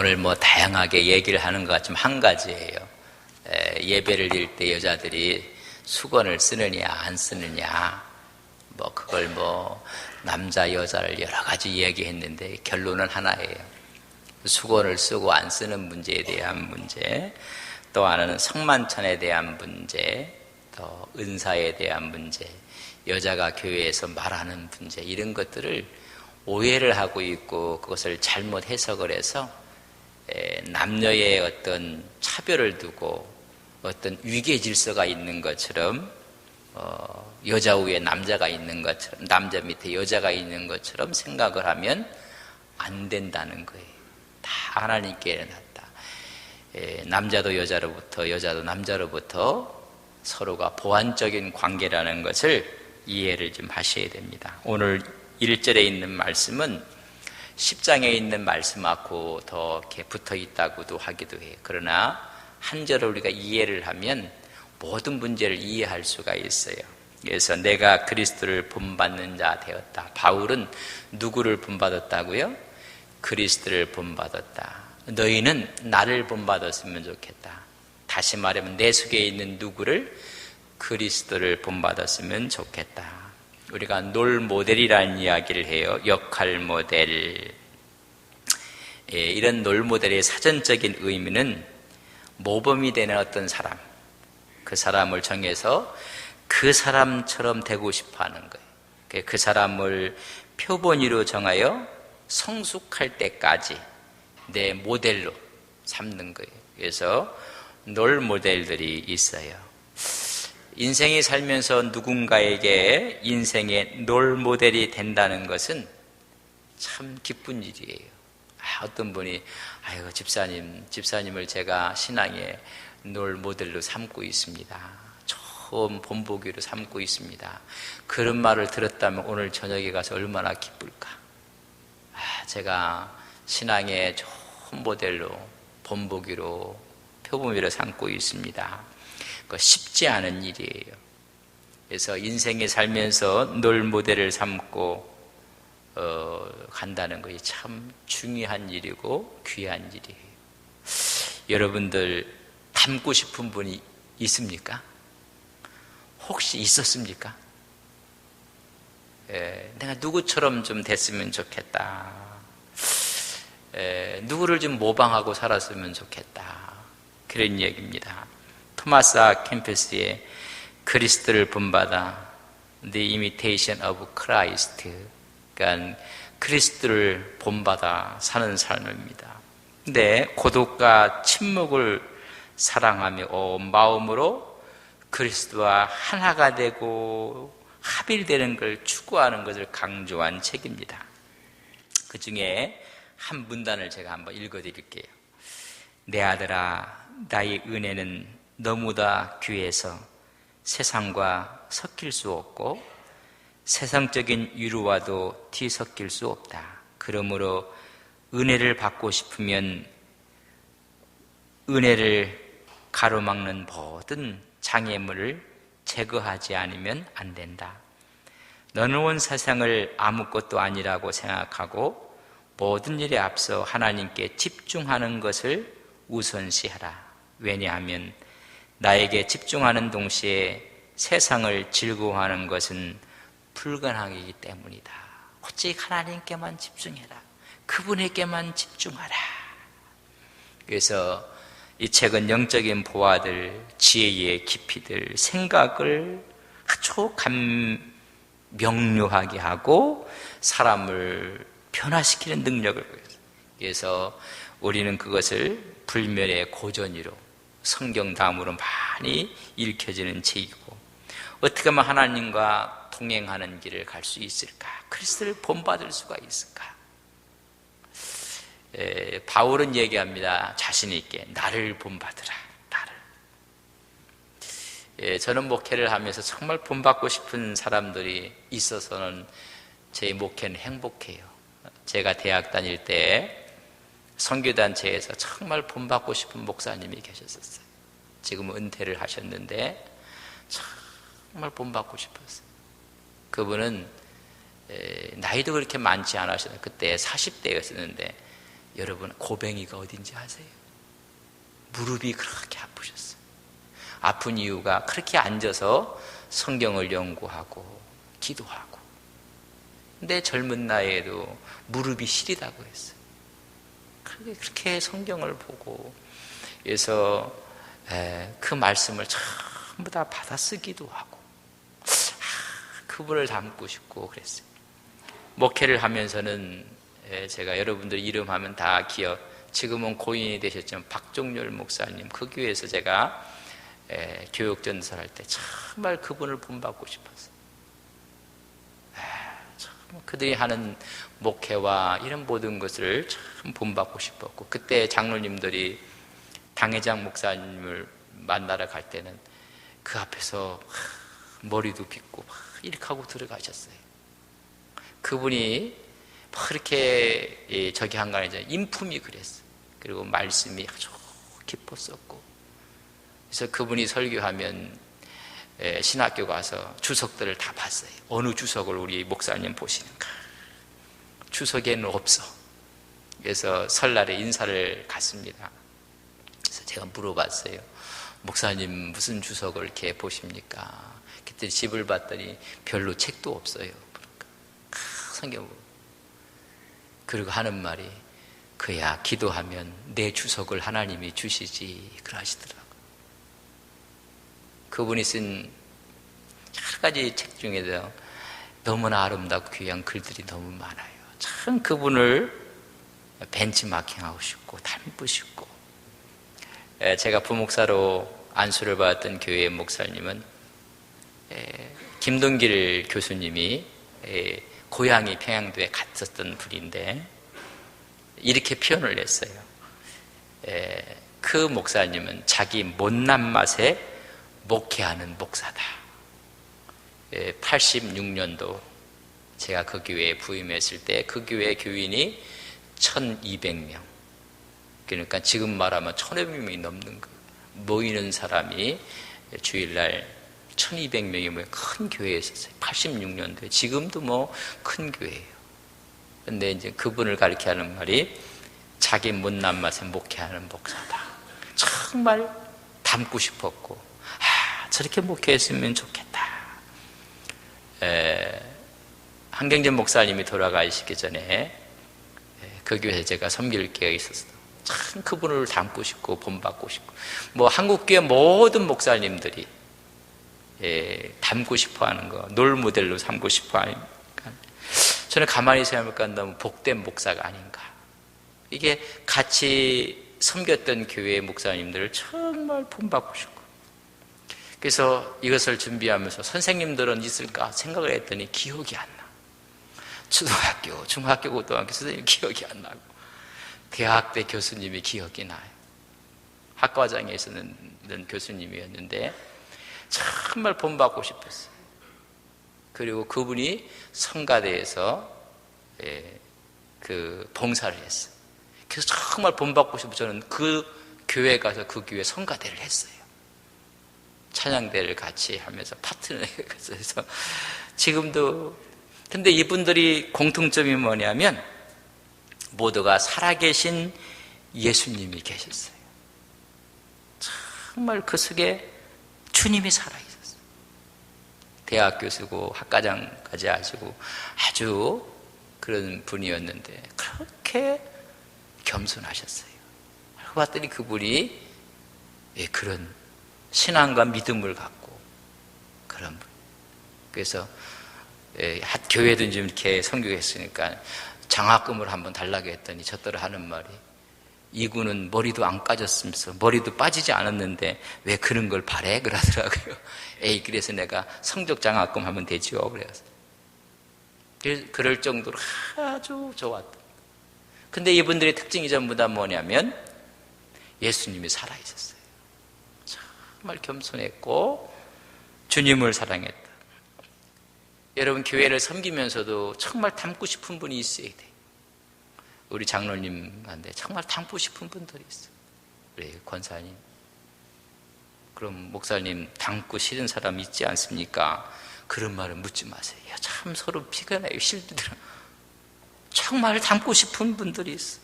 오늘 뭐 다양하게 얘기를 하는 것 같지만 한 가지예요. 예배를 드릴 때 여자들이 수건을 쓰느냐 안 쓰느냐, 뭐 그걸 뭐 남자 여자를 여러 가지 얘기했는데 결론은 하나예요. 수건을 쓰고 안 쓰는 문제에 대한 문제, 또 하나는 성만찬에 대한 문제, 또 은사에 대한 문제, 여자가 교회에서 말하는 문제, 이런 것들을 오해를 하고 있고 그것을 잘못 해석을 해서 남녀의 어떤 차별을 두고 어떤 위계 질서가 있는 것처럼, 여자 위에 남자가 있는 것처럼, 남자 밑에 여자가 있는 것처럼 생각을 하면 안 된다는 거예요. 다 하나님께 일어났다. 남자도 여자로부터, 여자도 남자로부터 서로가 보완적인 관계라는 것을 이해를 좀 하셔야 됩니다. 오늘 1절에 있는 말씀은 10장에 있는 말씀하고 더 이렇게 붙어 있다고도 하기도 해요. 그러나 한 절을 우리가 이해를 하면 모든 문제를 이해할 수가 있어요. 그래서 내가 그리스도를 본받는 자 되었다. 바울은 누구를 본받았다고요? 그리스도를 본받았다. 너희는 나를 본받았으면 좋겠다. 다시 말하면 내 속에 있는 누구를? 그리스도를 본받았으면 좋겠다. 우리가 롤 모델이라는 이야기를 해요. 역할 모델. 이런 롤 모델의 사전적인 의미는 모범이 되는 어떤 사람, 그 사람을 정해서 그 사람처럼 되고 싶어 하는 거예요. 그 사람을 표본위로 정하여 성숙할 때까지 내 모델로 삼는 거예요. 그래서 롤 모델들이 있어요. 인생이 살면서 누군가에게 인생의 롤 모델이 된다는 것은 참 기쁜 일이에요. 어떤 분이 아이고 집사님을 제가 신앙의 롤 모델로 삼고 있습니다. 처음 본보기로 삼고 있습니다. 그런 말을 들었다면 오늘 저녁에 가서 얼마나 기쁠까. 제가 신앙의 좋은 모델로 본보기로 표본위로 삼고 있습니다. 쉽지 않은 일이에요. 그래서 인생에 살면서 롤 모델을 삼고 간다는 것이 참 중요한 일이고 귀한 일이에요. 여러분들 닮고 싶은 분이 있습니까? 혹시 있었습니까? 내가 누구처럼 좀 됐으면 좋겠다. 누구를 좀 모방하고 살았으면 좋겠다. 그런 얘기입니다. 토마스 캠퍼스의 그리스도를 본받아, The Imitation of Christ, 그러니까 그리스도를 본받아 사는 삶입니다. 근데 고독과 침묵을 사랑하며 온 마음으로 그리스도와 하나가 되고 합일되는 걸 추구하는 것을 강조한 책입니다. 그 중에 한 문단을 제가 한번 읽어드릴게요. 내 아들아, 나의 은혜는 너무나 귀해서 세상과 섞일 수 없고 세상적인 위로와도 뒤섞일 수 없다. 그러므로 은혜를 받고 싶으면 은혜를 가로막는 모든 장애물을 제거하지 않으면 안 된다. 너는 온 세상을 아무것도 아니라고 생각하고 모든 일에 앞서 하나님께 집중하는 것을 우선시하라. 왜냐하면 나에게 집중하는 동시에 세상을 즐거워하는 것은 불가능하기 때문이다. 오직 하나님께만 집중해라. 그분에게만 집중하라. 그래서 이 책은 영적인 보화들, 지혜의 깊이들, 생각을 아주 명료하게 하고 사람을 변화시키는 능력을 보여요. 그래서 우리는 그것을 불멸의 고전이로 성경 다음으로 많이 읽혀지는 책이고, 어떻게 하면 하나님과 동행하는 길을 갈 수 있을까? 그리스도를 본받을 수가 있을까? 바울은 얘기합니다. 자신 있게 나를 본받으라. 나를. 저는 목회를 하면서 정말 본받고 싶은 사람들이 있어서는 제 목회는 행복해요. 제가 대학 다닐 때 선교단체에서 정말 본받고 싶은 목사님이 계셨었어요. 지금 은퇴를 하셨는데 정말 본받고 싶었어요. 그분은 나이도 그렇게 많지 않으셨어요. 그때 40대였었는데 여러분, 고뱅이가 어딘지 아세요? 무릎이 그렇게 아프셨어요. 아픈 이유가 그렇게 앉아서 성경을 연구하고 기도하고, 근데 젊은 나이에도 무릎이 시리다고 했어요. 그렇게 성경을 보고, 그래서 그 말씀을 전부 다 받아쓰기도 하고, 그분을 닮고 싶고 그랬어요. 목회를 하면서는 제가 여러분들 이름 하면 다 지금은 고인이 되셨지만 박종렬 목사님, 그 교회에서 제가 교육전설할 때 정말 그분을 본받고 싶었어요. 그들이 하는 목회와 이런 모든 것을 참 본받고 싶었고, 그때 장로님들이 당회장 목사님을 만나러 갈 때는 그 앞에서 머리도 빗고 이렇게 하고 들어가셨어요. 그분이 그렇게 저기 한간에 인품이 그랬어요. 그리고 말씀이 아주 깊었었고, 그래서 그분이 설교하면 신학교 가서 주석들을 다 봤어요. 어느 주석을 우리 목사님 보시는가? 주석에는 없어. 그래서 설날에 인사를 갔습니다. 그래서 제가 물어봤어요. 목사님 무슨 주석을 이렇게 보십니까? 그때 집을 봤더니 별로 책도 없어요. 성경으로. 그리고 하는 말이, 그야 기도하면 내 주석을 하나님이 주시지, 그러시더라고요. 그분이 쓴 여러 가지 책 중에도 너무나 아름답고 귀한 글들이 너무 많아요. 참 그분을 벤치마킹하고 싶고 닮고 싶고. 제가 부목사로 안수를 받았던 교회의 목사님은 김동길 교수님이 고향이 평양도에 갔었던 분인데 이렇게 표현을 했어요. 그 목사님은 자기 못난 맛에 목회하는 목사다. 86년도 제가 그 교회에 부임했을 때 그 교회 교인이 1200명, 그러니까 지금 말하면 1500명이 넘는 거 모이는 사람이 주일날 1200명이 모여 큰 교회에 있었어요. 86년도에. 지금도 뭐 큰 교회예요. 근데 이제 그분을 가리켜 하는 말이 자기 못난 맛에 목회하는 목사다. 정말 닮고 싶었고, 저렇게 목회했으면 좋겠다. 한경재 목사님이 돌아가시기 전에 그 교회에 제가 섬길 기회가 있었어요. 참 그분을 닮고 싶고 본받고 싶고, 뭐 한국교회 모든 목사님들이 닮고 싶어하는 거, 롤 모델로 삼고 싶어하니까 저는 가만히 생각해보니까 너무 복된 목사가 아닌가. 이게 같이 섬겼던 교회 목사님들을 정말 본받고 싶고, 그래서 이것을 준비하면서 선생님들은 있을까 생각을 했더니 기억이 안 나. 초등학교, 중학교, 고등학교 선생님 기억이 안 나고, 대학 때 교수님이 기억이 나요. 학과장에 있었는 교수님이었는데 정말 본받고 싶었어요. 그리고 그분이 성가대에서 그 봉사를 했어요. 그래서 정말 본받고 싶어 저는 그 교회 가서 그 교회 성가대를 했어요. 찬양대를 같이 하면서 파트너에 가서 지금도. 근데 이분들이 공통점이 뭐냐면 모두가 살아계신 예수님이 계셨어요. 정말 그 속에 주님이 살아있었어요. 대학 교수고 학과장까지 하시고 아주 그런 분이었는데 그렇게 겸손하셨어요. 그러고 봤더니 그분이 그런 신앙과 믿음을 갖고 그런 분. 그래서 교회도 좀 이렇게 선교했으니까 장학금을 한번 달라고 했더니 저더러 하는 말이, 이구는 머리도 안 까졌으면서 머리도 빠지지 않았는데 왜 그런 걸 바래? 그러더라고요. 그래서 내가 성적 장학금 하면 되지요. 그래서 그럴 정도로 아주 좋았던. 근데 이분들의 특징이 전부 다 뭐냐면 예수님이 살아있었어요. 정말 겸손했고 주님을 사랑했다. 여러분, 교회를 섬기면서도 정말 닮고 싶은 분이 있어야 돼요. 우리 장로님한테 정말 닮고 싶은 분들이 있어요. 우리 권사님. 그럼 목사님 닮고 싫은 사람 있지 않습니까? 그런 말을 묻지 마세요. 참 서로 피가 나요. 실드들은 정말 닮고 싶은 분들이 있어요.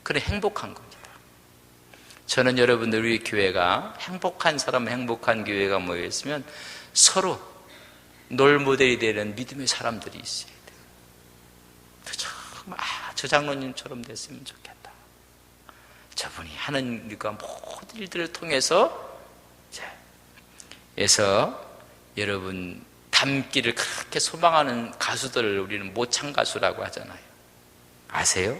그래 행복한 겁니다. 저는 여러분들 우리 교회가 행복한 사람, 행복한 교회가 모여있으면 서로 롤모델이 되는 믿음의 사람들이 있어야 돼요. 정말 저 장로님처럼 됐으면 좋겠다. 저분이 하는 일과 모든 일들을 통해서 여러분 닮기를 그렇게 소망하는 가수들을 우리는 모창 가수라고 하잖아요. 아세요?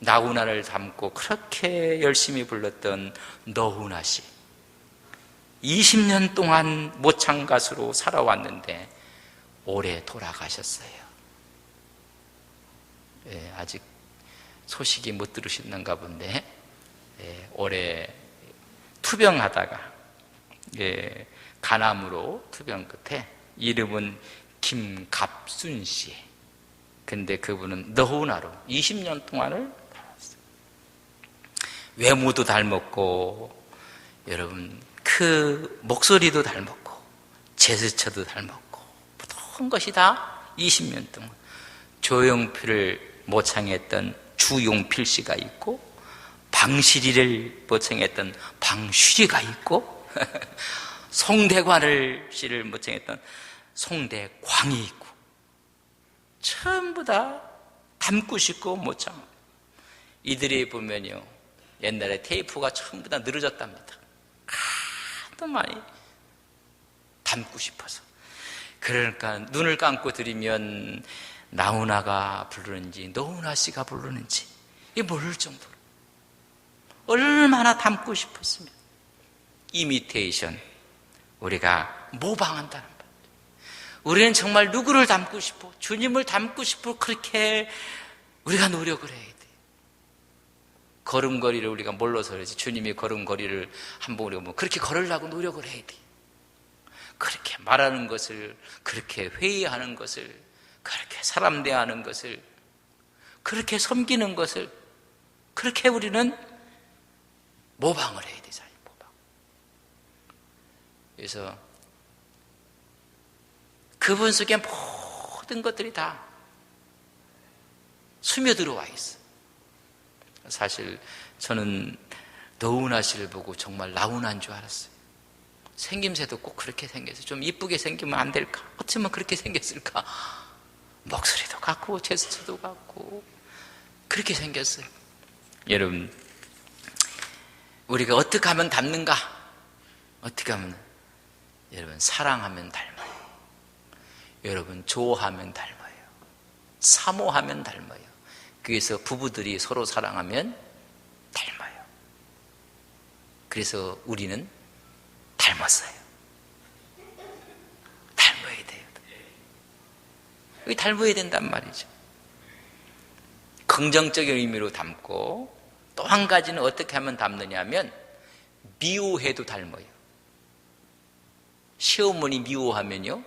나훈아를 닮고 그렇게 열심히 불렀던 너훈아 씨, 20년 동안 모창 가수로 살아왔는데 올해 돌아가셨어요. 아직 소식이 못 들으셨는가 본데 올해 투병하다가 간암으로 투병 끝에 이름은 김갑순 씨. 근데 그분은 너훈아로 20년 동안을 살았어요. 외모도 닮았고 여러분 그 목소리도 닮았고 제스처도 닮았고 모든 것이 다 20년 동안 조용필을 모창했던 주용필 씨가 있고 방실이를 모창했던 방실이가 있고 송대관을 씨를 모창했던 송대광이 있고 전부 다 닮고 싶고 모창. 이들이 보면요 옛날에 테이프가 전부 다 늘어졌답니다. 하도 많이 닮고 싶어서. 그러니까 눈을 감고 들으면 나훈아가 부르는지 너훈아 씨가 부르는지 이게 모를 정도로 얼마나 닮고 싶었으면. 이미테이션, 우리가 모방한다는 말. 우리는 정말 누구를 닮고 싶어? 주님을 닮고 싶어. 그렇게 우리가 노력을 해야 돼. 걸음걸이를 우리가 몰라서 그러지. 주님이 걸음걸이를 한번 우리가 뭐 그렇게 걸으려고 노력을 해야 돼. 그렇게 말하는 것을, 그렇게 회의하는 것을, 그렇게 사람 대하는 것을, 그렇게 섬기는 것을, 그렇게 우리는 모방을 해야 되잖아요. 모방. 그래서 그분 속에 모든 것들이 다 스며들어와 있어. 사실 저는 너훈아 씨를 보고 정말 나훈아인 줄 알았어요. 생김새도 꼭 그렇게 생겼어요. 좀 이쁘게 생기면 안 될까? 어쩌면 그렇게 생겼을까? 목소리도 같고 제스처도 같고 그렇게 생겼어요. 여러분, 우리가 어떻게 하면 닮는가? 어떻게 하면? 여러분, 사랑하면 닮아요. 여러분, 좋아하면 닮아요. 사모하면 닮아요. 그래서 부부들이 서로 사랑하면 닮아요. 그래서 우리는 닮았어요. 닮아야 돼요. 닮아야 된단 말이죠. 긍정적인 의미로 닮고, 또 한 가지는 어떻게 하면 닮느냐 하면 미워해도 닮아요. 시어머니 미워하면요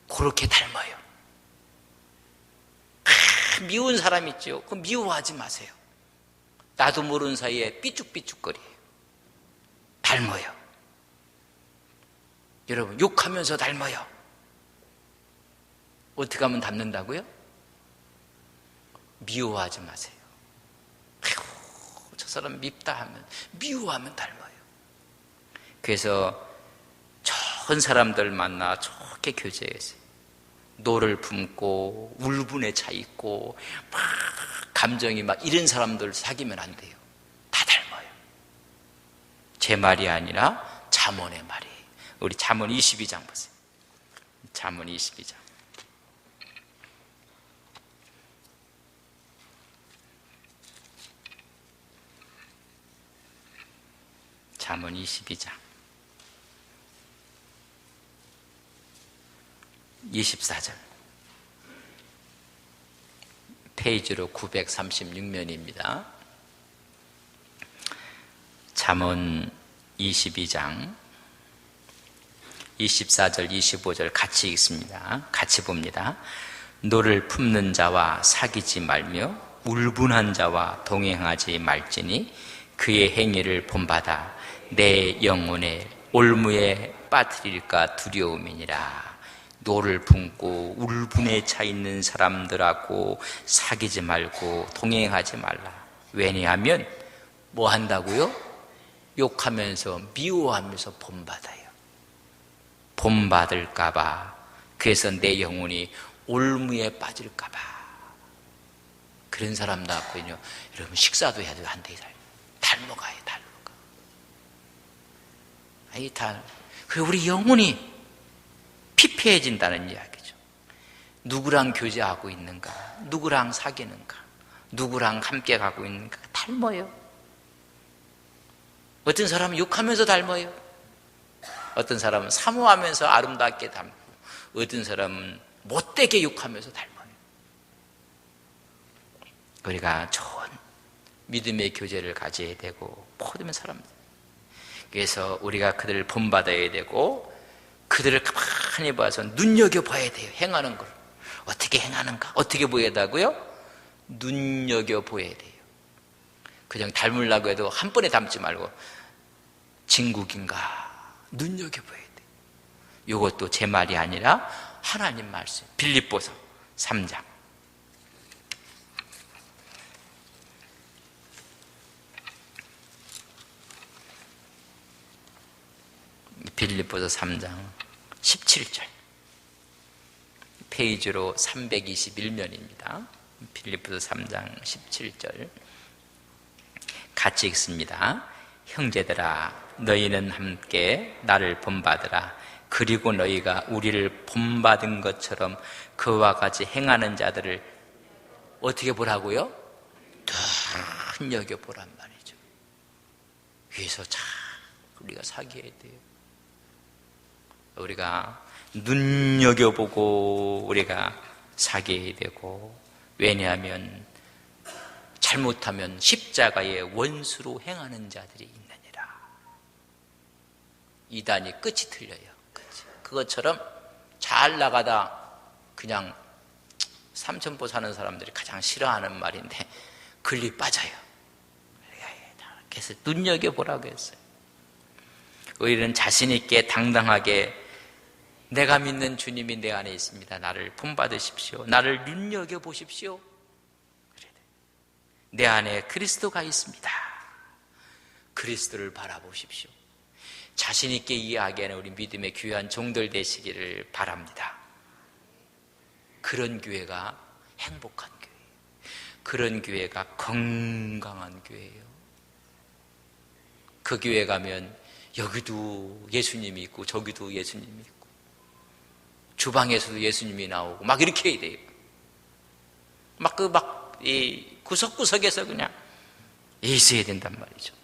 그렇게 닮아요. 미운 사람 있죠. 그거 미워하지 마세요. 나도 모르는 사이에 삐죽삐죽거려요. 닮아요. 여러분, 욕하면서 닮아요. 어떻게 하면 닮는다고요? 미워하지 마세요. 아이고, 저 사람 밉다 하면, 미워하면 닮아요. 그래서 좋은 사람들 만나 좋게 교제해서 노를 품고 울분에 차 있고 막 감정이 막 이런 사람들 사귀면 안 돼요. 다 닮아요. 제 말이 아니라 잠언의 말이에요. 우리 잠언 22장 보세요. 잠언 22장. 잠언 22장 24절. 페이지로 936면입니다. 잠언 22장 24절 25절 같이 읽습니다. 같이 봅니다. 노를 품는 자와 사귀지 말며 울분한 자와 동행하지 말지니 그의 행위를 본받아 내 영혼의 올무에 빠뜨릴까 두려움이니라. 노를 품고 울분에 차 있는 사람들하고 사귀지 말고 동행하지 말라. 왜냐하면 뭐 한다고요? 욕하면서 미워하면서 본받아요. 본받을까 봐. 그래서 내 영혼이 올무에 빠질까 봐. 그런 사람 나왔거든요. 여러분 식사도 해야 돼요. 안 돼. 닮아가요. 닮아가. 그리고 우리 영혼이 피폐해진다는 이야기죠. 누구랑 교제하고 있는가? 누구랑 사귀는가? 누구랑 함께 가고 있는가? 닮아요. 어떤 사람은 욕하면서 닮아요. 어떤 사람은 사모하면서 아름답게 닮고, 어떤 사람은 못되게 욕하면서 닮아요. 우리가 좋은 믿음의 교제를 가져야 되고, 모든 사람들. 그래서 우리가 그들을 본받아야 되고, 그들을 가만히 봐서 눈여겨봐야 돼요. 행하는 걸. 어떻게 행하는가? 어떻게 보여야 하고요? 눈여겨보아야 돼요. 그냥 닮으려고 해도 한 번에 닮지 말고 진국인가? 눈여겨봐야 돼요. 이것도 제 말이 아니라 하나님 말씀. 빌립보서 3장. 빌립보서 3장 17절. 페이지로 321면입니다. 빌립보서 3장 17절. 같이 읽습니다. 형제들아, 너희는 함께 나를 본받으라. 그리고 너희가 우리를 본받은 것처럼 그와 같이 행하는 자들을 어떻게 보라고요? 눈여겨보란 말이죠. 위에서 잘 우리가 사귀어야 돼요. 우리가 눈여겨보고 우리가 사귀어야 되고, 왜냐하면 잘못하면 십자가의 원수로 행하는 자들이 있느니라. 이단이 끝이 틀려요. 그것처럼 잘 나가다 그냥 삼천포 사는 사람들이 가장 싫어하는 말인데 글리 빠져요. 그래서 눈여겨보라고 했어요. 우리는 자신 있게 당당하게 내가 믿는 주님이 내 안에 있습니다. 나를 본받으십시오. 나를 눈여겨보십시오. 내 안에 그리스도가 있습니다. 그리스도를 바라보십시오. 자신 있게 이해하게 하는 우리 믿음의 귀한 종들 되시기를 바랍니다. 그런 교회가 행복한 교회예요. 그런 교회가 건강한 교회예요. 그 교회 가면 여기도 예수님이 있고 저기도 예수님이 있고 주방에서도 예수님이 나오고 막 이렇게 해야 돼요. 이 구석구석에서 그냥 있어야 된단 말이죠.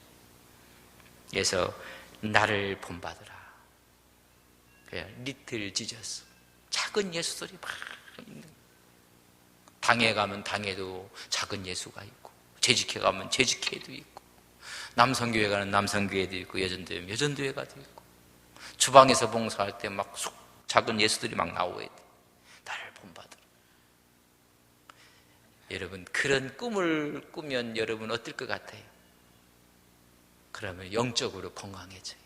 그래서 나를 본받으라. 리틀 지저스, 작은 예수들이 막 있는. 당에 가면 당에도 작은 예수가 있고, 재직회 가면 재직회도 있고, 남성교회 가면 남성교회도 있고, 여전도회 가면 여전도회가 있고, 주방에서 봉사할 때 막 작은 예수들이 막 나오야 돼. 나를 본받으라. 여러분, 그런 꿈을 꾸면 여러분 어떨 것 같아요? 그러면 영적으로 건강해져요.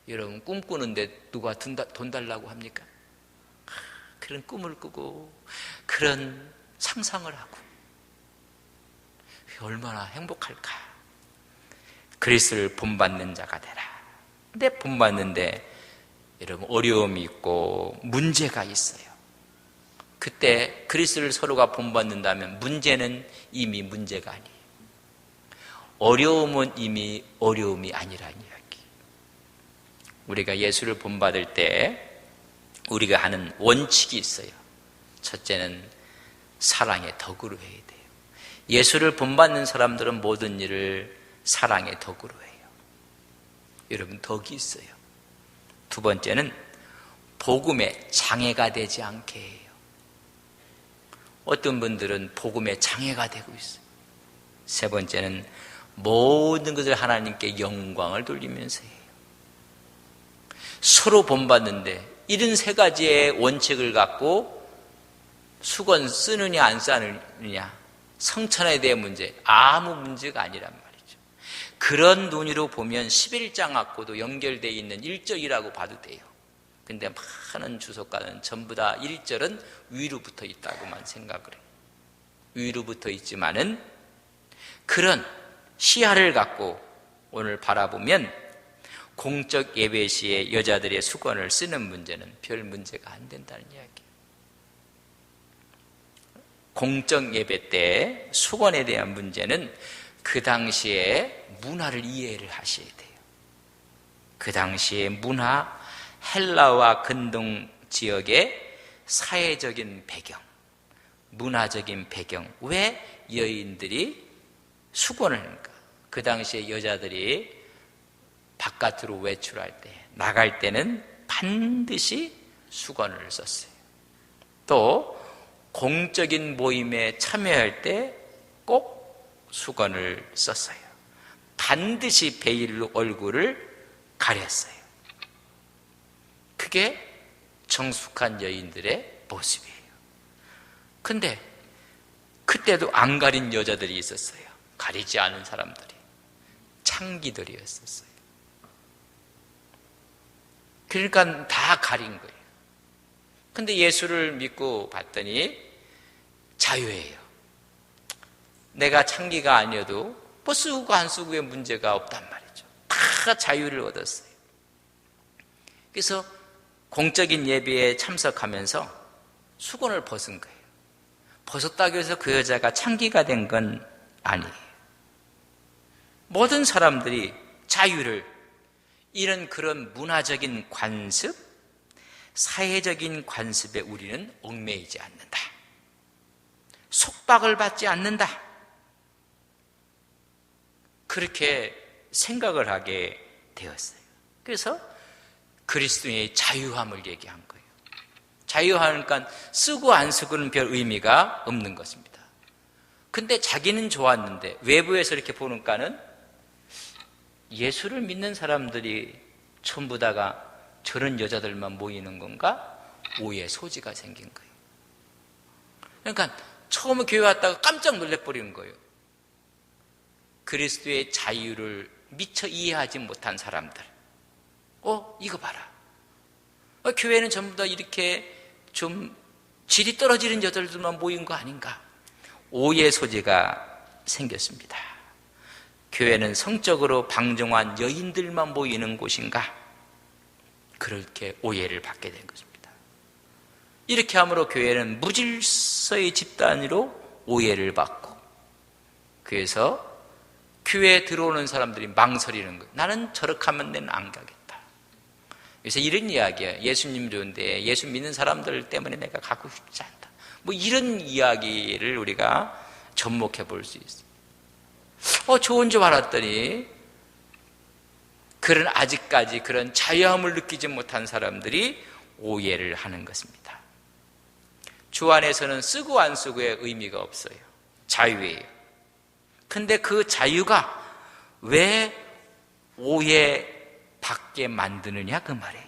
여러분, 꿈꾸는데 누가 돈 달라고 합니까? 그런 꿈을 꾸고 그런 상상을 하고 얼마나 행복할까. 그리스도를 본받는 자가 되라. 근데 본받는데 여러분 어려움이 있고 문제가 있어요. 그때 그리스도를 서로가 본받는다면 문제는 이미 문제가 아니에요. 어려움은 이미 어려움이 아니라는 이야기. 우리가 예수를 본받을 때 우리가 하는 원칙이 있어요. 첫째는 사랑의 덕으로 해야 돼요. 예수를 본받는 사람들은 모든 일을 사랑의 덕으로 해요. 여러분, 덕이 있어요. 두 번째는 복음에 장애가 되지 않게 해요. 어떤 분들은 복음에 장애가 되고 있어요. 세 번째는 모든 것을 하나님께 영광을 돌리면서 해요. 서로 본받는데 이런 세 가지의 원칙을 갖고 수건 쓰느냐 안 쓰느냐, 성찬에 대한 문제, 아무 문제가 아니란 말이죠. 그런 논의로 보면 11장 갖고도 연결되어 있는 1절이라고 봐도 돼요. 근데 많은 주석가는 전부 다 1절은 위로 붙어 있다고만 생각을 해요. 위로 붙어 있지만은 그런 시야를 갖고 오늘 바라보면 공적 예배 시에 여자들의 수건을 쓰는 문제는 별 문제가 안 된다는 이야기예요. 공적 예배 때 수건에 대한 문제는 그 당시에 문화를 이해를 하셔야 돼요. 그 당시의 문화, 헬라와 근동 지역의 사회적인 배경, 문화적인 배경, 왜 여인들이 수건을 하는가? 그 당시에 여자들이 바깥으로 외출할 때, 나갈 때는 반드시 수건을 썼어요. 또 공적인 모임에 참여할 때 꼭 수건을 썼어요. 반드시 베일로 얼굴을 가렸어요. 그게 정숙한 여인들의 모습이에요. 근데 그때도 안 가린 여자들이 있었어요. 가리지 않은 사람들이, 창기들이었었어요. 그러니까 다 가린 거예요. 근데 예수를 믿고 봤더니 자유예요. 내가 창기가 아니어도 뭐 쓰고 안 쓰고의 문제가 없단 말이죠. 다 자유를 얻었어요. 그래서 공적인 예배에 참석하면서 수건을 벗은 거예요. 벗었다고 해서 그 여자가 창기가 된 건 아니에요. 모든 사람들이 자유를, 이런 그런 문화적인 관습, 사회적인 관습에 우리는 얽매이지 않는다. 속박을 받지 않는다. 그렇게 생각을 하게 되었어요. 그래서 그리스도의 자유함을 얘기한 거예요. 자유하니까 쓰고 안 쓰고는 별 의미가 없는 것입니다. 근데 자기는 좋았는데 외부에서 이렇게 보니까는 예수를 믿는 사람들이 전부 다가 저런 여자들만 모이는 건가? 오해의 소지가 생긴 거예요. 그러니까 처음에 교회 왔다가 깜짝 놀래버리는 거예요. 그리스도의 자유를 미처 이해하지 못한 사람들. 이거 봐라. 교회는 전부 다 이렇게 좀 질이 떨어지는 여자들만 모인 거 아닌가? 오해의 소지가 생겼습니다. 교회는 성적으로 방종한 여인들만 모이는 곳인가? 그렇게 오해를 받게 된 것입니다. 이렇게 함으로 교회는 무질서의 집단으로 오해를 받고, 그래서 교회에 들어오는 사람들이 망설이는 거예요. 나는 저렇게 하면 내는 안 가겠다. 그래서 이런 이야기예요. 예수님 좋은데 예수 믿는 사람들 때문에 내가 가고 싶지 않다. 뭐 이런 이야기를 우리가 접목해 볼 수 있어요. 좋은 줄 알았더니 아직까지 그런 자유함을 느끼지 못한 사람들이 오해를 하는 것입니다. 주 안에서는 쓰고 안 쓰고의 의미가 없어요. 자유예요. 근데 그 자유가 왜 오해받게 만드느냐 그 말이에요.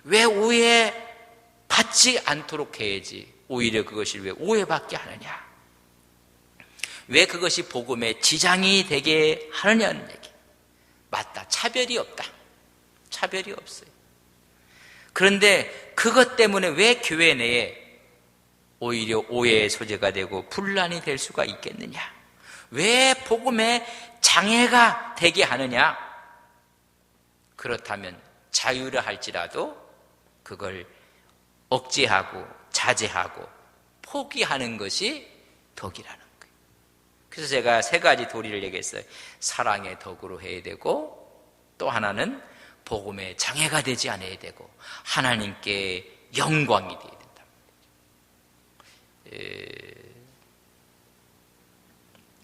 왜 오해받지 않도록 해야지 오히려 그것이 왜 오해받게 하느냐, 왜 그것이 복음의 지장이 되게 하느냐는 얘기. 맞다, 차별이 없다. 차별이 없어요. 그런데 그것 때문에 왜 교회 내에 오히려 오해의 소재가 되고 분란이 될 수가 있겠느냐, 왜 복음의 장애가 되게 하느냐. 그렇다면 자유를 할지라도 그걸 억제하고 자제하고 포기하는 것이 덕이라는 거예요. 그래서 제가 3가지 도리를 얘기했어요. 사랑의 덕으로 해야 되고, 또 하나는 복음의 장애가 되지 않아야 되고, 하나님께 영광이 되어야 된다.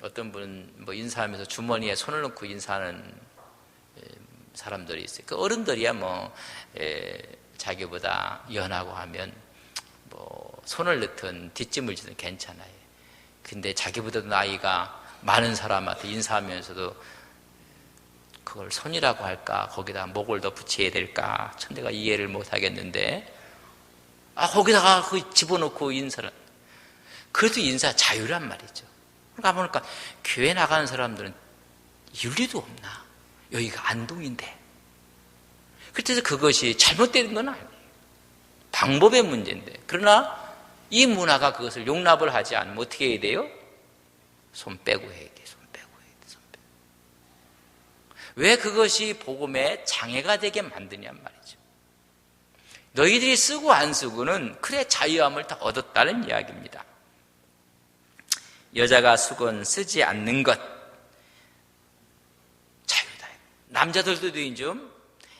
어떤 분은 인사하면서 주머니에 손을 넣고 인사하는 사람들이 있어요. 그 어른들이야 자기보다 연하고 하면 손을 넣든 뒷짐을 지든 괜찮아요. 근데 자기보다도 나이가 많은 사람한테 인사하면서도 그걸 손이라고 할까, 거기다 목을 더 붙여야 될까, 내가 이해를 못 하겠는데, 거기다가 그 집어넣고 인사를, 그래도 인사 자유란 말이죠. 그러니까 보니까 교회 나가는 사람들은 윤리도 없나? 여기가 안동인데. 그래서 그것이 잘못된 건 아니에요. 방법의 문제인데. 그러나 이 문화가 그것을 용납을 하지 않으면 어떻게 해야 돼요? 손 빼고 해야 돼요. 손 왜 그것이 복음의 장애가 되게 만드냔 말이죠. 너희들이 쓰고 안 쓰고는 그래 자유함을 다 얻었다는 이야기입니다. 여자가 수건 쓰지 않는 것 자유다. 남자들도 좀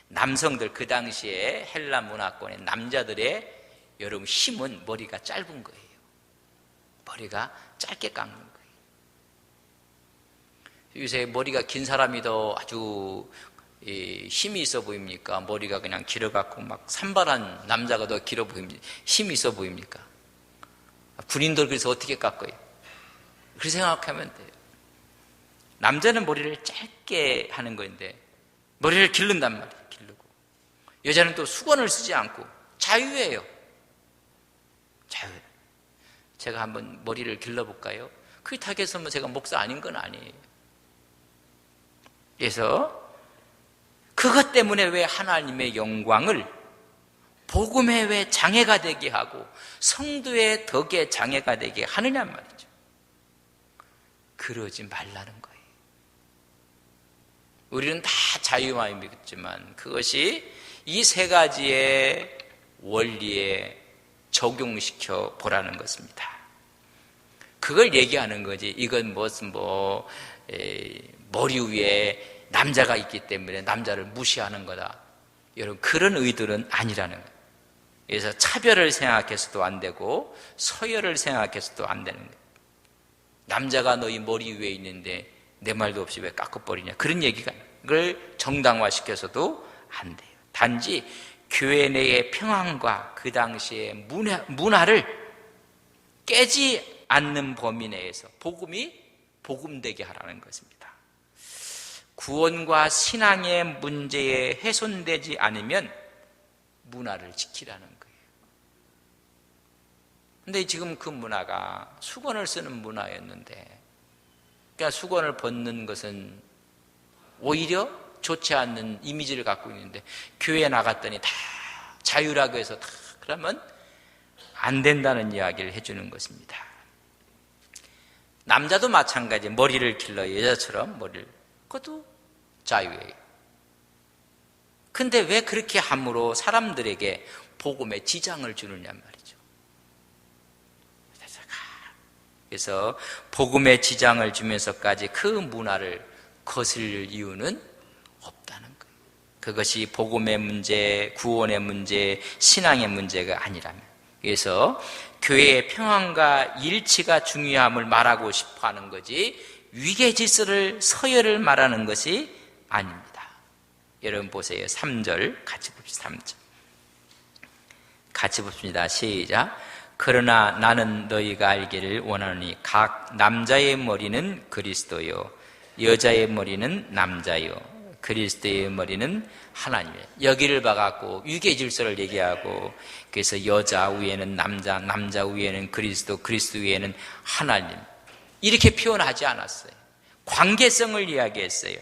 남성들 그 당시에 헬라 문화권의 남자들의 여러분 힘은 머리가 짧은 거예요. 머리가 짧게 깎는 거예요. 요새 머리가 긴 사람이 더 아주 힘이 있어 보입니까? 머리가 그냥 길어갖고 막 산발한 남자가 더 길어 보입니까? 힘이 있어 보입니까? 군인들 그래서 어떻게 깎아요? 그렇게 생각하면 돼요. 남자는 머리를 짧게 하는 건데 머리를 기른단 말이에요. 기르고. 여자는 또 수건을 쓰지 않고 자유예요. 자유. 제가 한번 머리를 길러볼까요? 그렇게 해서 제가 목사 아닌 건 아니에요. 그래서 그것 때문에 왜 하나님의 영광을 복음의 왜 장애가 되게 하고 성도의 덕의 장애가 되게 하느냐 말이죠. 그러지 말라는 거예요. 우리는 다 자유만이 믿지만 그것이 이 세 가지의 원리에 적용시켜 보라는 것입니다. 그걸 얘기하는 거지. 이건 무슨 머리 위에 남자가 있기 때문에 남자를 무시하는 거다. 여러분 그런 의도는 아니라는 거예요. 그래서 차별을 생각해서도 안 되고 서열을 생각해서도 안 되는 거예요. 남자가 너희 머리 위에 있는데 내 말도 없이 왜 깎아버리냐. 그런 얘기가 그걸 정당화시켜서도 안 돼요. 단지 교회 내의 평안과 그 당시의 문화를 깨지 않는 범위 내에서 복음이 복음되게 하라는 것입니다. 구원과 신앙의 문제에 훼손되지 않으면 문화를 지키라는 거예요. 근데 지금 그 문화가 수건을 쓰는 문화였는데, 그러니까 수건을 벗는 것은 오히려 좋지 않는 이미지를 갖고 있는데 교회에 나갔더니 다 자유라고 해서 다 그러면 안 된다는 이야기를 해주는 것입니다. 남자도 마찬가지. 머리를 길러 여자처럼 머리를, 그것도 자유예요. 근데 왜 그렇게 함으로 사람들에게 복음에 지장을 주느냐 말이죠. 그래서 복음에 지장을 주면서까지 그 문화를 거슬릴 이유는 없다는 거예요. 그것이 복음의 문제, 구원의 문제, 신앙의 문제가 아니라면. 그래서 교회의 평안과 일치가 중요함을 말하고 싶어 하는 거지 위계 질서를 서열을 말하는 것이 아닙니다. 여러분 보세요. 3절 같이 봅시다. 3절 같이 봅니다. 시작. 그러나 나는 너희가 알기를 원하노니 각 남자의 머리는 그리스도요 여자의 머리는 남자요 그리스도의 머리는 하나님이에요. 여기를 봐갖고 위계 질서를 얘기하고 그래서 여자 위에는 남자, 남자 위에는 그리스도, 그리스도 위에는 하나님 이렇게 표현하지 않았어요. 관계성을 이야기했어요.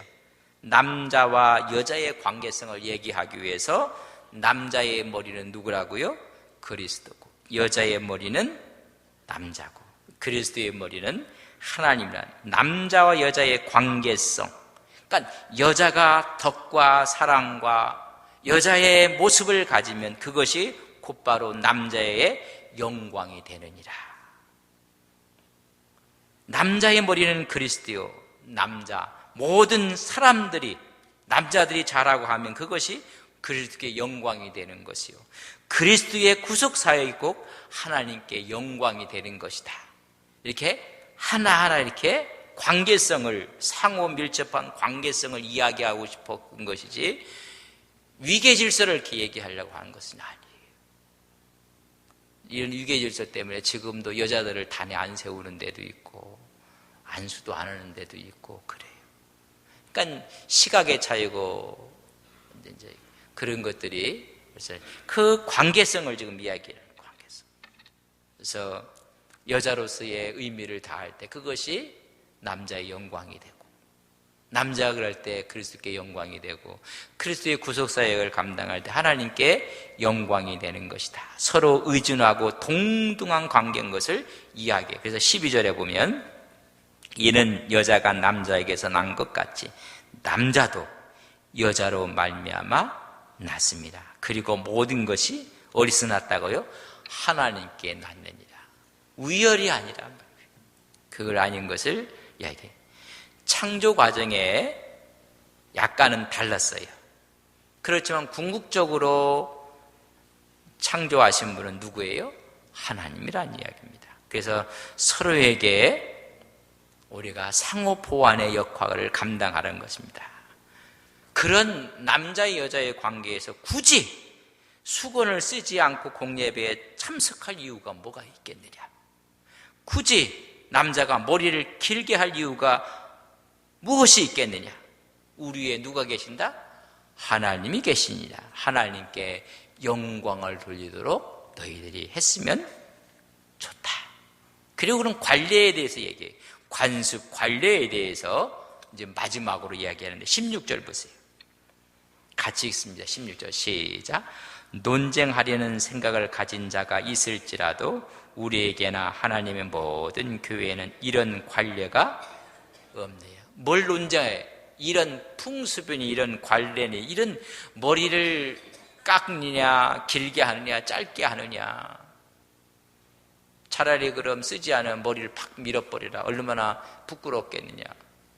남자와 여자의 관계성을 얘기하기 위해서 남자의 머리는 누구라고요? 그리스도고 여자의 머리는 남자고 그리스도의 머리는 하나님이라는 남자와 여자의 관계성. 그러니까 여자가 덕과 사랑과 여자의 모습을 가지면 그것이 곧바로 남자의 영광이 되느니라. 남자의 머리는 그리스도요 남자 모든 사람들이 남자들이 잘하고 하면 그것이 그리스도의 영광이 되는 것이요 그리스도의 구속사역이 꼭 하나님께 영광이 되는 것이다. 이렇게 하나하나 이렇게 관계성을 상호 밀접한 관계성을 이야기하고 싶었던 것이지 위계 질서를 이렇게 얘기하려고 하는 것은 아니에요. 이런 위계 질서 때문에 지금도 여자들을 단에 안 세우는 데도 있고 안수도 안 하는 데도 있고 그래요. 그러니까 시각의 차이고 이제 그런 것들이 그래서 그 관계성을 지금 이야기하는 관계성. 그래서 여자로서의 의미를 다할 때 그것이 남자의 영광이 되고 남자가 그럴 때 그리스도께 영광이 되고 그리스도의 구속사역을 감당할 때 하나님께 영광이 되는 것이다. 서로 의존하고 동등한 관계인 것을 이야기해요. 그래서 12절에 보면 이는 여자가 남자에게서 난 것 같이 남자도 여자로 말미암아 낳습니다. 그리고 모든 것이 어디서 났다고요? 하나님께 낳느니라. 우열이 아니라 그걸 아닌 것을 이야기해요. 창조 과정에 약간은 달랐어요. 그렇지만 궁극적으로 창조하신 분은 누구예요? 하나님이란 이야기입니다. 그래서 서로에게 우리가 상호 보완의 역할을 감당하는 것입니다. 그런 남자 여자의 관계에서 굳이 수건을 쓰지 않고 공예배에 참석할 이유가 뭐가 있겠느냐? 굳이 남자가 머리를 길게 할 이유가 무엇이 있겠느냐? 우리 위에 누가 계신다? 하나님이 계시니라. 하나님께 영광을 돌리도록 너희들이 했으면 좋다. 그리고 그런 관례에 대해서 얘기해요. 관습, 관례에 대해서 이제 마지막으로 이야기하는데 16절 보세요. 같이 읽습니다. 16절 시작. 논쟁하려는 생각을 가진 자가 있을지라도 우리에게나 하나님의 모든 교회에는 이런 관례가 없네요. 뭘 논쟁해? 이런 풍습이니 이런 관례니 이런 머리를 깎느냐 길게 하느냐 짧게 하느냐, 차라리 그럼 쓰지 않은 머리를 팍 밀어버리라. 얼마나 부끄럽겠느냐.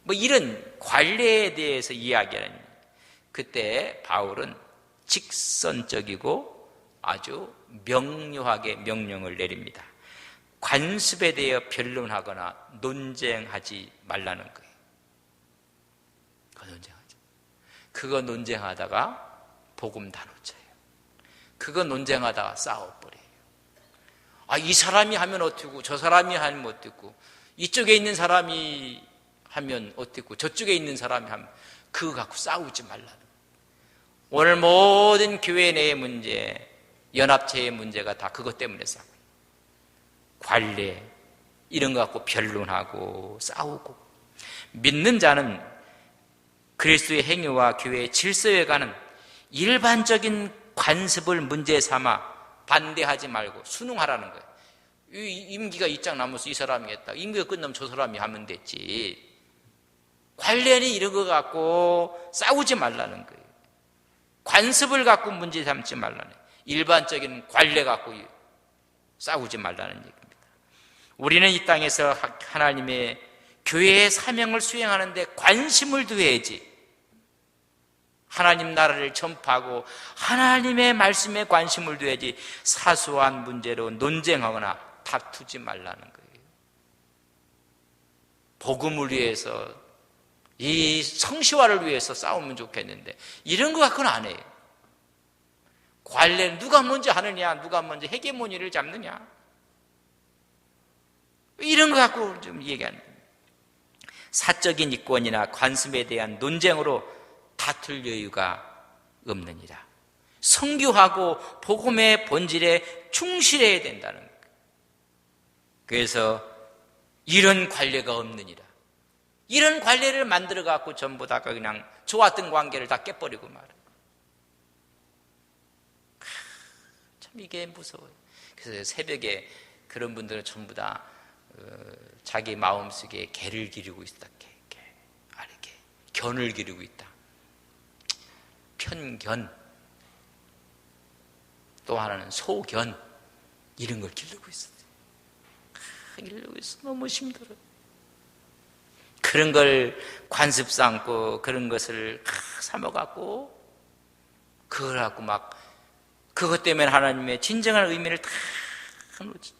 뭐 이런 관례에 대해서 이야기하는, 그때 바울은 직선적이고 아주 명료하게 명령을 내립니다. 관습에 대해 변론하거나 논쟁하지 말라는 거예요. 그거 논쟁하다가 복음 다 놓쳐요. 그거 논쟁하다가 싸워버려요. 이 사람이 하면 어떻고 저 사람이 하면 어떻고 이쪽에 있는 사람이 하면 어떻고 저쪽에 있는 사람이 하면 그거 갖고 싸우지 말라는. 오늘 모든 교회 내의 문제, 연합체의 문제가 다 그것 때문에 싸워요. 관례 이런 거 갖고 변론하고 싸우고. 믿는 자는 그리스도의 행위와 교회의 질서에 관한 일반적인 관습을 문제 삼아 반대하지 말고 순응하라는 거예요. 임기가 이짝 남아서 이 사람이 했다. 임기가 끝나면 저 사람이 하면 됐지. 관례는 이런 거 갖고 싸우지 말라는 거예요. 관습을 갖고 문제 삼지 말라는, 일반적인 관례 갖고 싸우지 말라는 얘기입니다. 우리는 이 땅에서 하나님의 교회의 사명을 수행하는데 관심을 두어야지. 하나님 나라를 전파하고 하나님의 말씀에 관심을 두어야지 사소한 문제로 논쟁하거나 다투지 말라는 거예요. 복음을 위해서, 이 성시화를 위해서 싸우면 좋겠는데 이런 거 갖고는 안 해요. 관례는 누가 먼저 하느냐, 누가 먼저 헤게모니를 잡느냐, 이런 거 갖고 좀 얘기하는 거예요. 사적인 이권이나 관습에 대한 논쟁으로 다툴 여유가 없느니라. 성교하고 복음의 본질에 충실해야 된다는 거예요. 그래서 이런 관례가 없느니라. 이런 관례를 만들어 갖고 전부 다 그냥 좋았던 관계를 다 깨버리고 말아요. 참 이게 무서워요. 그래서 새벽에 그런 분들은 전부 다 자기 마음속에 개를 기르고 있다. 이렇게 견을 기르고 있다. 편견, 또 하나는 소견, 이런 걸 기르고 있어요. 기르고 있어. 너무 힘들어요. 그런 걸 관습 삼고 그런 것을 삼아갖고 그걸 갖고 막 그것 때문에 하나님의 진정한 의미를 다 놓지.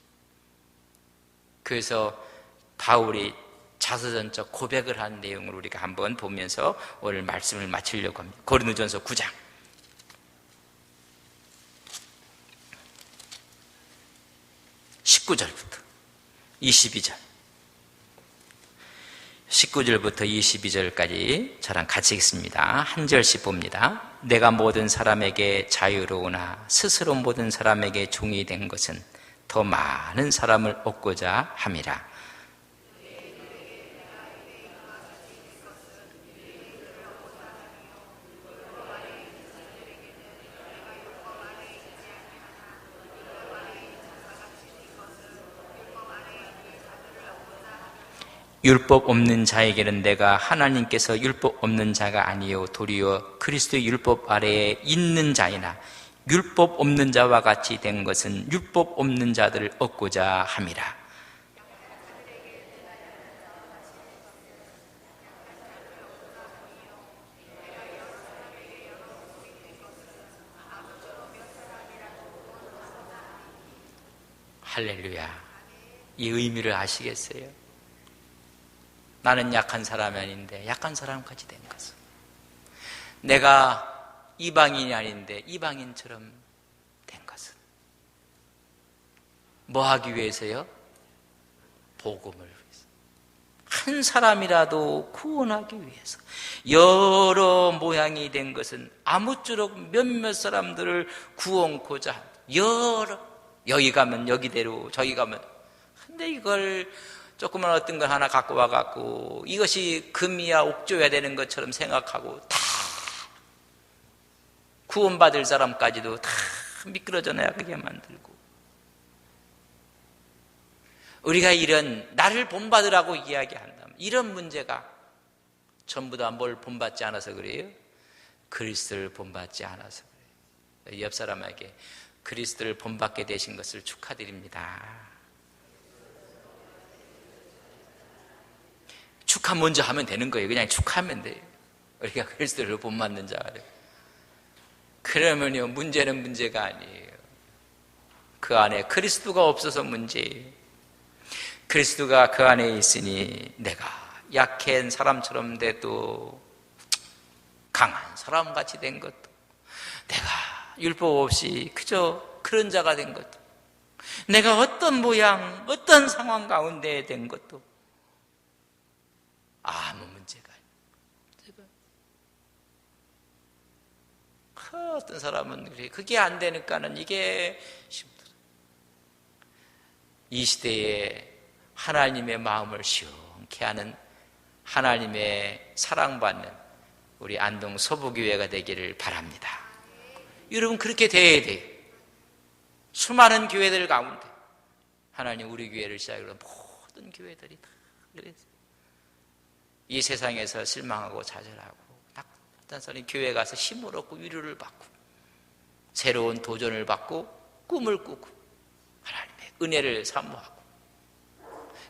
그래서 바울이 자서전적 고백을 한 내용을 우리가 한번 보면서 오늘 말씀을 마치려고 합니다. 고린도전서 9장 19절부터 22절, 19절부터 22절까지 저랑 같이 읽습니다. 한 절씩 봅니다. 내가 모든 사람에게 자유로우나 스스로 모든 사람에게 종이 된 것은 더 많은 사람을 얻고자 함이라. 율법 없는 자에게는 내가 하나님께서 율법 없는 자가 아니요 도리어 그리스도의 율법 아래에 있는 자이나 율법 없는 자와 같이 된 것은 율법 없는 자들을 얻고자 함이라. 할렐루야. 이 의미를 아시겠어요? 나는 약한 사람이 아닌데 약한 사람까지 된 것은, 내가 이방인이 아닌데 이방인처럼 된 것은 뭐 하기 위해서요? 복음을 위해서, 한 사람이라도 구원하기 위해서. 여러 모양이 된 것은 아무쪼록 몇몇 사람들을 구원코자 한다. 여기 가면 여기대로, 저기 가면. 근데 이걸 조그만 어떤 걸 하나 갖고 와갖고 이것이 금이야 옥조야 되는 것처럼 생각하고 다 구원받을 사람까지도 다 미끄러져 나가게 만들고, 우리가 이런 나를 본받으라고 이야기한다면 이런 문제가 전부 다 뭘 본받지 않아서 그래요? 그리스도를 본받지 않아서 그래요. 옆 사람에게 그리스도를 본받게 되신 것을 축하드립니다. 축하 먼저 하면 되는 거예요. 그냥 축하하면 돼요. 우리가 그리스도를 본받는 자를. 그러면요, 문제는 문제가 아니에요. 그 안에 그리스도가 없어서 문제예요. 그리스도가 그 안에 있으니 내가 약한 사람처럼 돼도 강한 사람같이 된 것도, 내가 율법 없이 그저 그런 자가 된 것도, 내가 어떤 모양 어떤 상황 가운데 된 것도 아무 문제가 아니에요. 어떤 사람은 그게 안 되니까는 이게 힘들어. 이 시대에 하나님의 마음을 시원케 하는, 하나님의 사랑받는 우리 안동 서부교회가 되기를 바랍니다. 여러분, 그렇게 돼야 돼요. 수많은 교회들 가운데 하나님 우리 교회를 시작으로 모든 교회들이 다 그랬어요. 이 세상에서 실망하고 좌절하고 어떤 사람이 교회 가서 힘을 얻고 위로를 받고 새로운 도전을 받고 꿈을 꾸고 하나님의 은혜를 사모하고,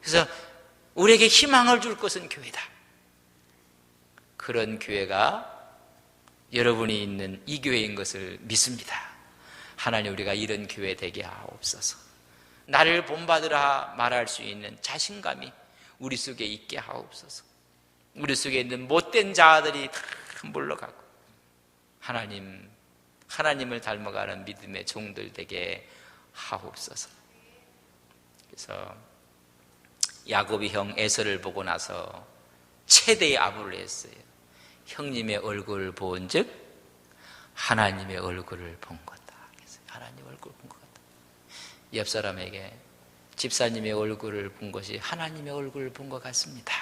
그래서 우리에게 희망을 줄 것은 교회다. 그런 교회가 여러분이 있는 이 교회인 것을 믿습니다. 하나님, 우리가 이런 교회 되게 하옵소서. 나를 본받으라 말할 수 있는 자신감이 우리 속에 있게 하옵소서. 우리 속에 있는 못된 자들이 다 물러가고 하나님을 닮아가는 믿음의 종들 되게 하옵소서. 그래서 야곱이 형 에서를 보고 나서 최대의 아부를 했어요. 형님의 얼굴을 본 즉 하나님의 얼굴을 본 거다. 그래서 하나님 얼굴을 본 것 같다. 옆 사람에게 집사님의 얼굴을 본 것이 하나님의 얼굴을 본 것 같습니다.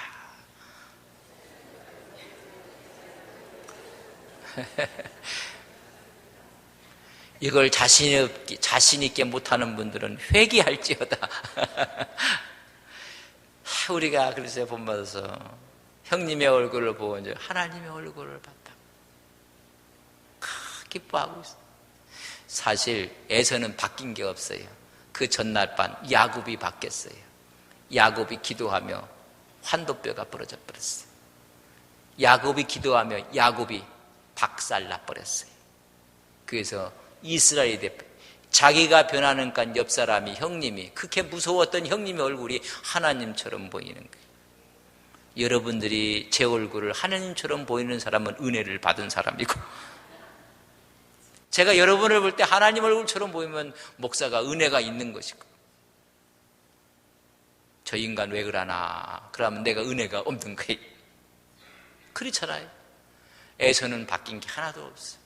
이걸 자신 있게 못하는 분들은 회개할지어다. 우리가 그래서 본받아서 형님의 얼굴을 보고 이제 하나님의 얼굴을 봤다. 기뻐하고 있어. 사실 에서는 바뀐 게 없어요. 그 전날 밤 야곱이 바뀌었어요. 야곱이 기도하며 환도뼈가 부러져 버렸어요. 야곱이 기도하며 야곱이 박살나 버렸어요. 그래서 이스라엘 대표, 자기가 변하니까 옆 사람이, 형님이, 그렇게 무서웠던 형님의 얼굴이 하나님처럼 보이는 거예요. 여러분들이 제 얼굴을 하나님처럼 보이는 사람은 은혜를 받은 사람이고, 제가 여러분을 볼 때 하나님 얼굴처럼 보이면 목사가 은혜가 있는 것이고, 저 인간 왜 그러나 그러면 내가 은혜가 없는 거예요. 그렇잖아요. 에서는 바뀐 게 하나도 없어요.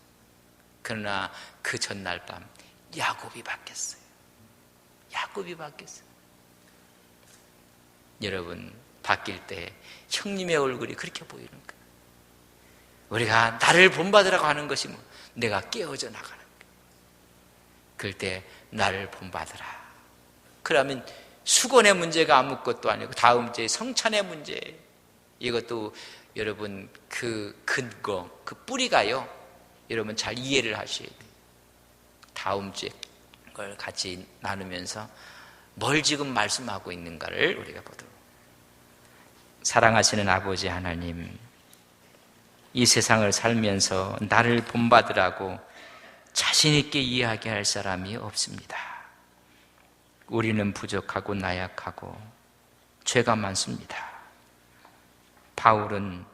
그러나 그 전날 밤 야곱이 바뀌었어요. 야곱이 바뀌었어요. 여러분, 바뀔 때 형님의 얼굴이 그렇게 보이는 거예요. 우리가 나를 본받으라고 하는 것이 뭐 내가 깨어져 나가는 거예요. 그럴 때 나를 본받으라. 그러면 수건의 문제가 아무것도 아니고 다음 주에 성찬의 문제. 이것도 여러분 그 근거, 그 뿌리가요, 여러분 잘 이해를 하셔야 돼요. 다음 주에 그걸 같이 나누면서 뭘 지금 말씀하고 있는가를 우리가 보도록. 사랑하시는 아버지 하나님, 이 세상을 살면서 나를 본받으라고 자신 있게 이야기할 사람이 없습니다. 우리는 부족하고 나약하고 죄가 많습니다. 바울은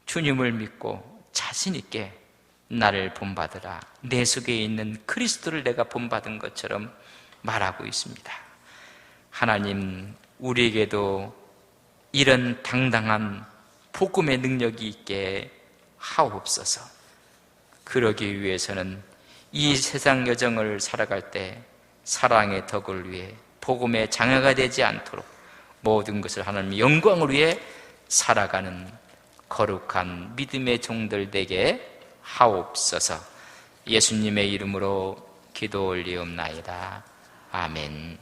주님을 믿고 자신 있게 나를 본받으라, 내 속에 있는 그리스도를 내가 본받은 것처럼 말하고 있습니다. 하나님, 우리에게도 이런 당당한 복음의 능력이 있게 하옵소서. 그러기 위해서는 이 세상 여정을 살아갈 때 사랑의 덕을 위해, 복음의 장애가 되지 않도록 모든 것을 하나님의 영광을 위해 살아가는 거룩한 믿음의 종들 되게 하옵소서. 예수님의 이름으로 기도 올리옵나이다. 아멘.